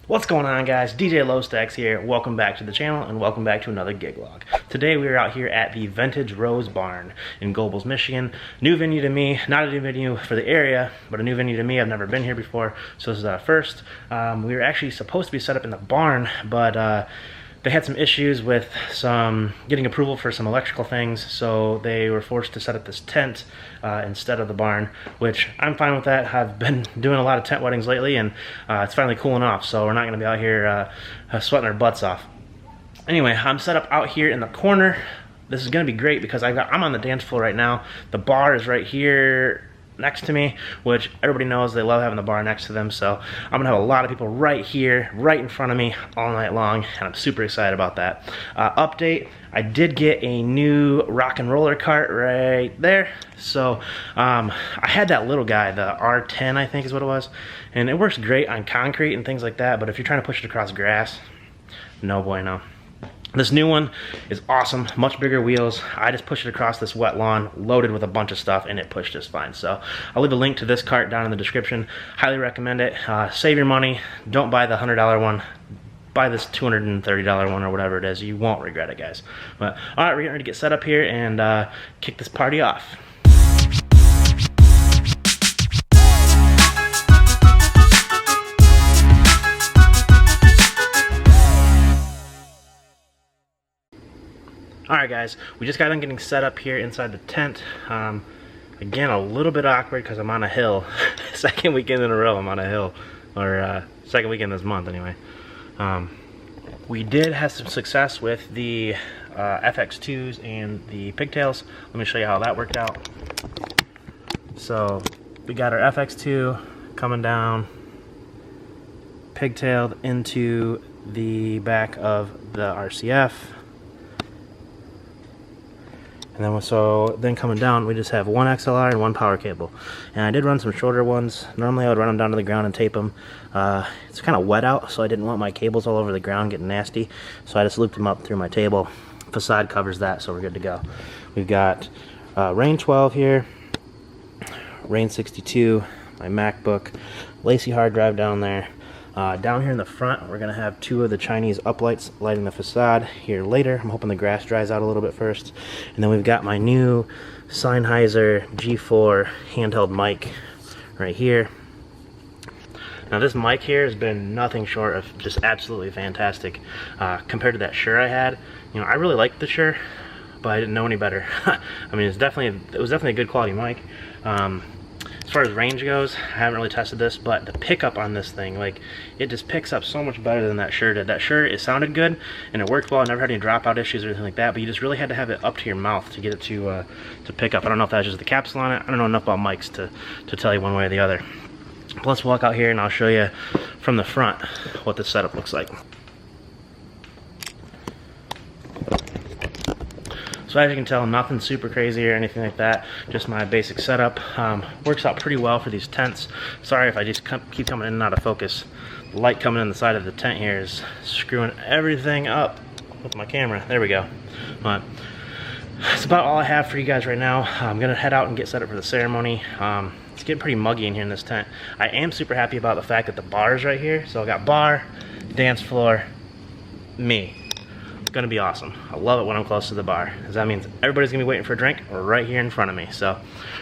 What's going on, guys? dj.lostax here. Welcome back to the channel and welcome back to another gig log. Today we are out here at the Vintage Rose Barn in Gobles, Michigan. New venue to me, not a new venue for the area, but a new venue to me. I've never been here before, so this is our first. We were actually supposed to be set up in the barn, but they had some issues with getting approval for some electrical things, so they were forced to set up this tent instead of the barn, which I'm fine with that. I've been doing a lot of tent weddings lately, and it's finally cooling off, so we're not going to be out here sweating our butts off. Anyway, I'm set up out here in the corner. This is going to be great because I'm on the dance floor right now. The bar is right here next to me, which everybody knows they love having the bar next to them, so I'm gonna have a lot of people right here, right in front of me all night long, and I'm super excited about that. Update, I did get a new rock and roller cart right there. So I had that little guy, the R10 I think is what it was, and it works great on concrete and things like that, but if you're trying to push it across grass, no bueno. This new one is awesome, much bigger wheels. I just pushed it across this wet lawn, loaded with a bunch of stuff, and it pushed just fine. So I'll leave a link to this cart down in the description. Highly recommend it. Save your money. Don't buy the $100 one. Buy this $230 one or whatever it is. You won't regret it, guys. But all right, we're getting ready to get set up here and kick this party off. Alright guys, we just got done getting set up here inside the tent. Again, a little bit awkward because I'm on a hill. Second weekend in a row I'm on a hill. Or second weekend this month anyway. We did have some success with the FX2s and the pigtails. Let me show you how that worked out. So we got our FX2 coming down, pigtailed into the back of the RCF. And then coming down, we just have one XLR and one power cable. And I did run some shorter ones. Normally I would run them down to the ground and tape them. It's kind of wet out, so I didn't want my cables all over the ground getting nasty. So I just looped them up through my table. Facade covers that, so we're good to go. We've got Rain 12 here, Rain 62, my MacBook, Lacy hard drive down there. Down here in the front, we're going to have two of the Chinese uplights lighting the facade here later. I'm hoping the grass dries out a little bit first. And then we've got my new Sennheiser G4 handheld mic right here. Now this mic here has been nothing short of just absolutely fantastic. Compared to that Shure I had, you know, I really liked the Shure, but I didn't know any better. I mean, it was definitely a good quality mic. As far as range goes, I haven't really tested this, but the pickup on this thing, like, it just picks up so much better than that Shure did. That Shure, it sounded good, and it worked well. I never had any dropout issues or anything like that, but you just really had to have it up to your mouth to get it to pick up. I don't know if that's just the capsule on it. I don't know enough about mics to tell you one way or the other. But let's walk out here, and I'll show you from the front what this setup looks like. So as you can tell, nothing super crazy or anything like that, just my basic setup. Works out pretty well for these tents. Sorry if I just keep coming in and out of focus. The light coming in the side of the tent here is screwing everything up with my camera. There we go. But that's about all I have for you guys right now. I'm gonna head out and get set up for the ceremony. It's getting pretty muggy in here in this tent. I am super happy about the fact that the bar is right here. So I got bar, dance floor, me. Gonna be awesome. I love it when I'm close to the bar, because that means everybody's gonna be waiting for a drink right here in front of me. So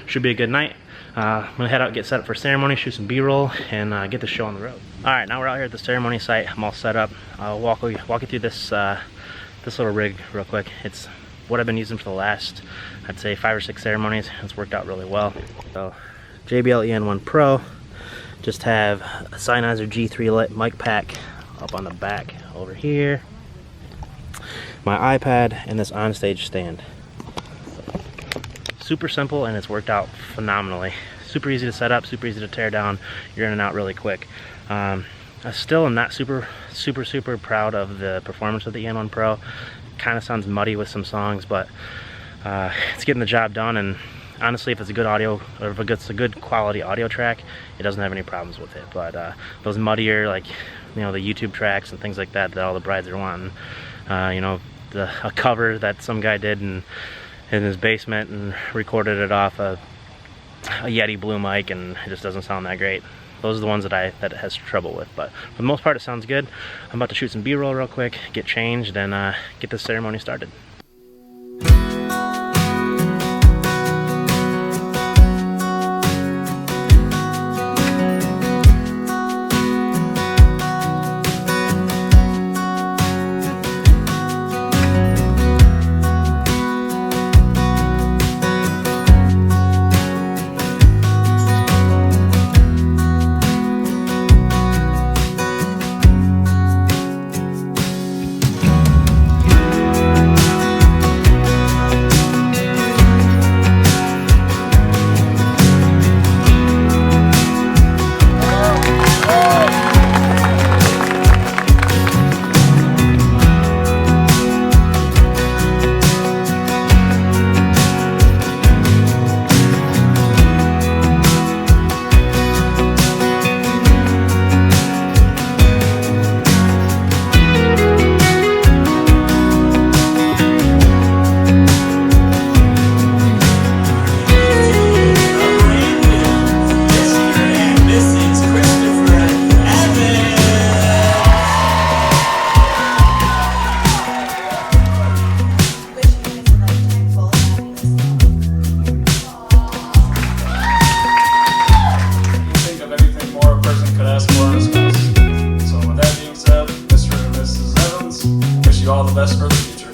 should be a good night. I'm gonna head out and get set up for ceremony, shoot some b-roll, and get the show on the road. All right, now we're out here at the ceremony site. I'm all set up. I'll walk you through this this little rig real quick. It's what I've been using for the last, I'd say, 5 or 6 ceremonies. It's worked out really well. So JBL EN1 Pro, just have a Sennheiser G3 mic pack up on the back over here, my iPad, and this onstage stand. Super simple, and it's worked out phenomenally. Super easy to set up, super easy to tear down. You're in and out really quick. I still am not super proud of the performance of the EN1 Pro. Kind of sounds muddy with some songs, but it's getting the job done. And honestly, if it's a good audio, or if it's a good quality audio track, it doesn't have any problems with it. But those muddier, like, you know, the YouTube tracks and things like that all the brides are wanting, you know, a cover that some guy did in his basement and recorded it off a Yeti Blue mic, and it just doesn't sound that great. Those are the ones that it has trouble with. But for the most part, it sounds good. I'm about to shoot some B-roll real quick, get changed, and get this ceremony started. All the best for the future.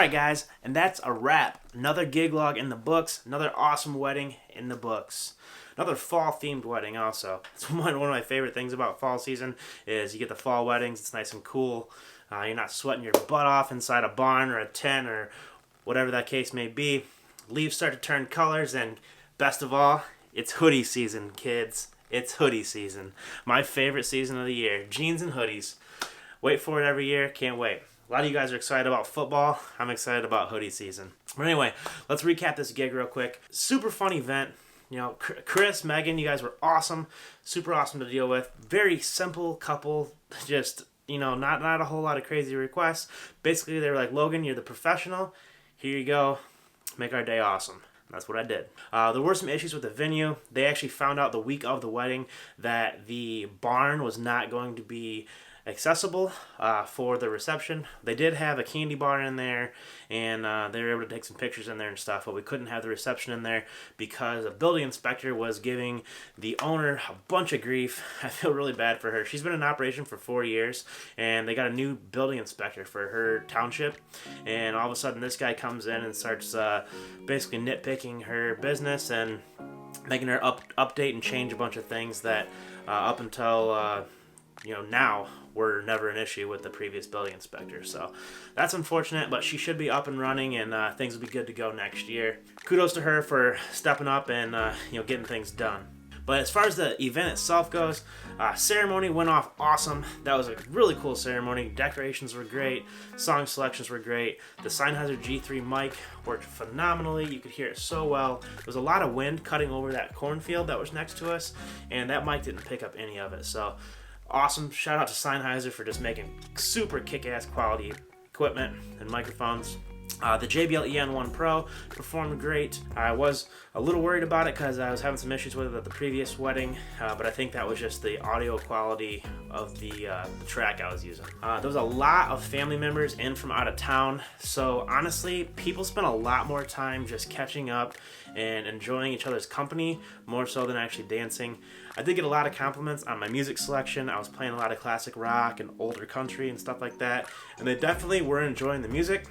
Alright guys, and that's a wrap. Another gig log in the books, another awesome wedding in the books. Another fall themed wedding also. It's one of my favorite things about fall season is you get the fall weddings, it's nice and cool. You're not sweating your butt off inside a barn or a tent or whatever that case may be. Leaves start to turn colors, and best of all, it's hoodie season, kids. It's hoodie season. My favorite season of the year. Jeans and hoodies. Wait for it every year, can't wait. A lot of you guys are excited about football. I'm excited about hoodie season. But anyway, let's recap this gig real quick. Super fun event. You know, Chris, Megan, you guys were awesome. Super awesome to deal with. Very simple couple. Just, you know, not a whole lot of crazy requests. Basically, they were like, Logan, you're the professional. Here you go. Make our day awesome. That's what I did. There were some issues with the venue. They actually found out the week of the wedding that the barn was not going to be accessible for the reception. They did have a candy bar in there, and they were able to take some pictures in there and stuff, but we couldn't have the reception in there because a building inspector was giving the owner a bunch of grief. I feel really bad for her. She's been in operation for 4 years, and they got a new building inspector for her township, and all of a sudden this guy comes in and starts basically nitpicking her business and making her update and change a bunch of things that up until now were never an issue with the previous building inspector. So that's unfortunate, but she should be up and running, and things will be good to go next year. Kudos to her for stepping up and getting things done. But as far as the event itself goes, ceremony went off awesome. That was a really cool ceremony. Decorations were great. Song selections were great. The Sennheiser G3 mic worked phenomenally. You could hear it so well. There was a lot of wind cutting over that cornfield that was next to us, and that mic didn't pick up any of it. So awesome. Shout out to Sennheiser for just making super kick-ass quality equipment and microphones. The JBL EN1 Pro performed great. I was a little worried about it because I was having some issues with it at the previous wedding, but I think that was just the audio quality of the track I was using. There was a lot of family members in from out of town, so honestly, people spent a lot more time just catching up and enjoying each other's company, more so than actually dancing. I did get a lot of compliments on my music selection. I was playing a lot of classic rock and older country and stuff like that, and they definitely were enjoying the music.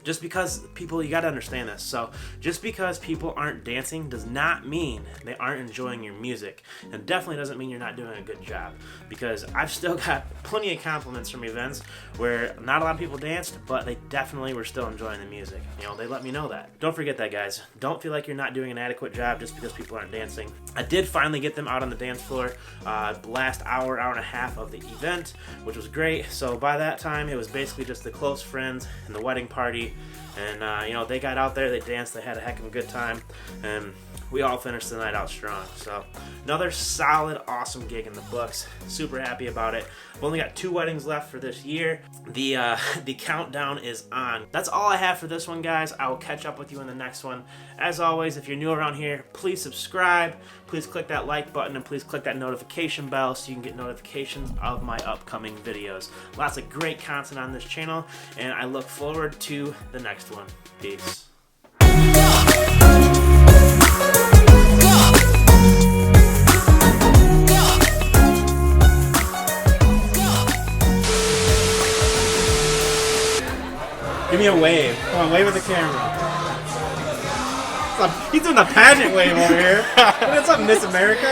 just because people, you gotta understand this. So just because people aren't dancing does not mean they aren't enjoying your music, and definitely doesn't mean you're not doing a good job, because I've still got plenty of compliments from events where not a lot of people danced, but they definitely were still enjoying the music. You know, they let me know that. Don't forget that, guys. Don't feel like you're not doing an adequate job just because people aren't dancing. I did finally get them out on the dance floor the last hour and a half of the event, which was great. So by that time, it was basically just the close friends and the wedding party. And, you know, they got out there, they danced, they had a heck of a good time, and we all finished the night out strong. So, another solid, awesome gig in the books. Super happy about it. I've only got 2 weddings left for this year. The countdown is on. That's all I have for this one, guys. I will catch up with you in the next one. As always, if you're new around here, please subscribe. Please click that like button, and please click that notification bell so you can get notifications of my upcoming videos. Lots of great content on this channel, and I look forward to the next one. Peace. Give me a wave. Come on, wave at the camera. He's doing the pageant wave over here. What's up, Miss America?